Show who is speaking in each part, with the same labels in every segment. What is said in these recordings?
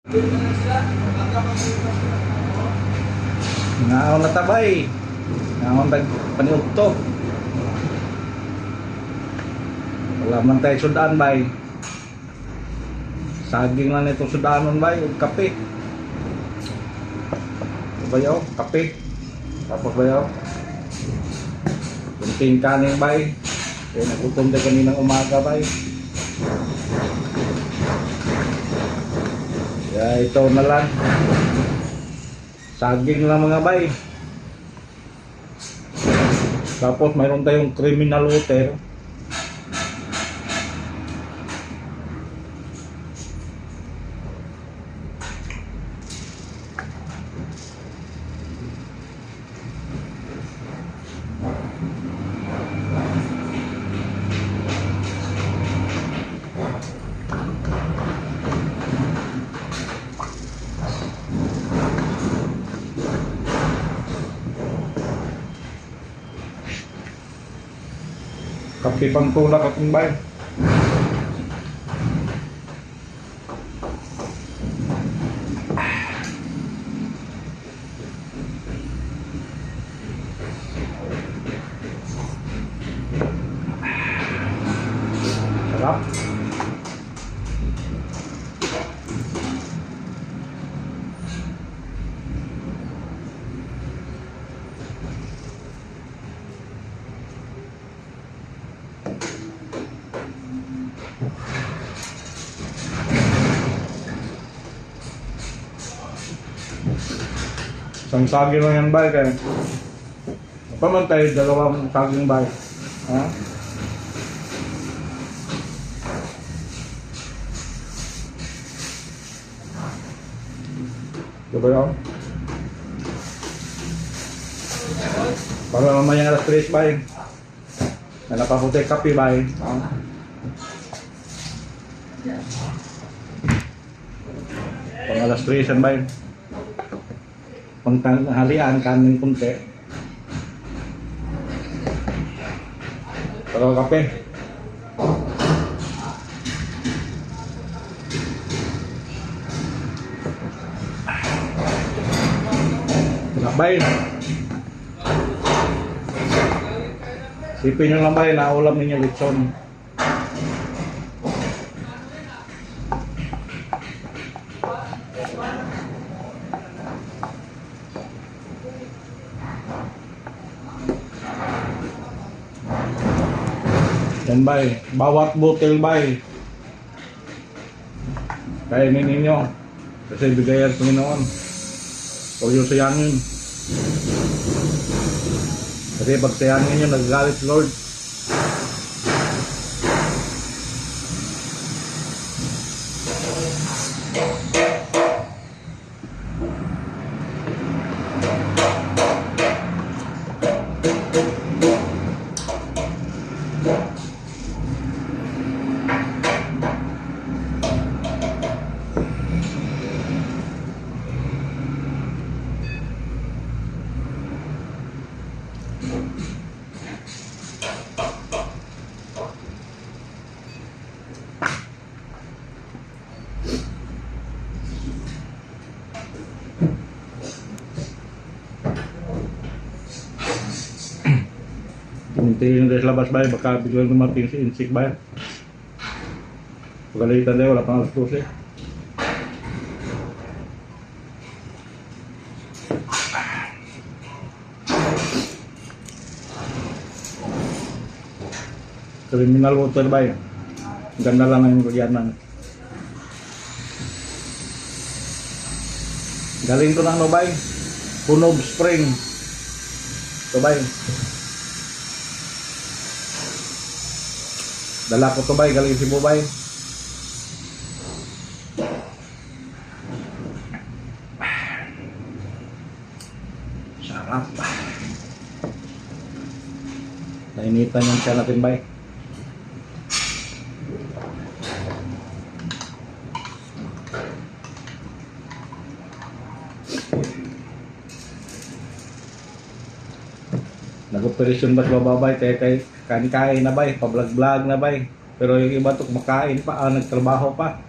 Speaker 1: Ngaon na tabay. Ngaon paniugto. Wala man tayo sudaan bay. Saging lang itong sudanon bay. Ug kape. Bayaw, kape. Tapos bayaw. Kunting kanin bay. Kaya nagutom tayo kaninang umaga bay. Kaya ito na lang. Saging lang mga bay. Tapos mayroon tayong criminal water. Kape pang tulak akong bay. Sarap. Isang saging lang yan bay kaya pa man tayo dalawang saging bay. Ha? Diba yun? Para mamaya alas 3 bay. Nalapaputi kape bay. Ha? Pang alas 3 yan bay. Pang tanghalian kanin kunti. Pero kape. Bay. Sipin nyo lang bay na ulam ninyo lechon. Yan bay, bawat butil bay. Kainin ninyo. Kasi bigayan sa Panginoon. Huwag yung sayangin. Kasi pag sayangin nyo, nagagalit Lord. Hintayin nyo sa labas bay, baka biglang dumating si insik bay. Pagalitan tayo, wala pang alas 12. Criminal water bay. Ganda lang ang kagyanan. Galing ko ng Nobay, Punob Spring. Ito bay. Dala ko to bay, galing Cebu bay. Sarap. Nainitan yung siya natin bay. Nag-operasyon ba't bababay? Kaya kain na bay, pa-vlog-vlog na bay. Pero yung iba to kumakain pa, nagtrabaho pa.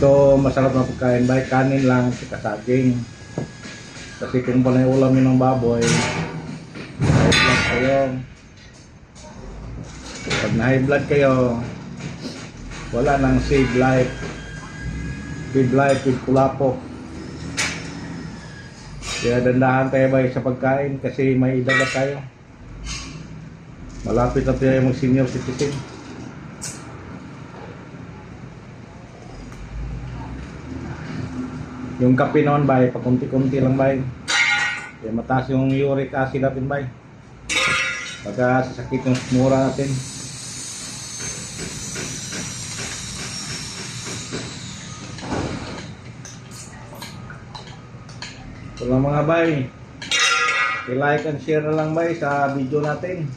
Speaker 1: Ito masarap na pagkain bay, kanin lang saka saging. Kasi kung panay ulam yun ng baboy, high blood kayo. Pag na high blood kayo, wala nang save life. Save life with kulapok. Kaya dandahan tayo bay sa pagkain kasi may edad na tayo. Malapit na tayo mag senior citizen. Yung kape naman bay, pakunti-kunti lang bay. Kaya mataas yung uric acid natin bay. Pagka sasakit yung mura natin. Ito lang mga bay. I-like and share na lang bay sa video natin.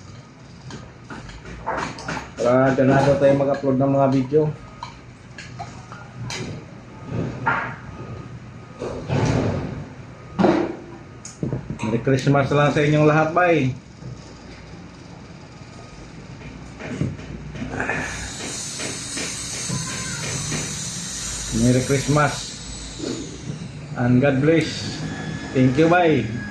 Speaker 1: Para ganado tayo mag-upload ng mga video. Merry Christmas lang sa inyong lahat bay. Merry Christmas and God bless. Thank you, bye.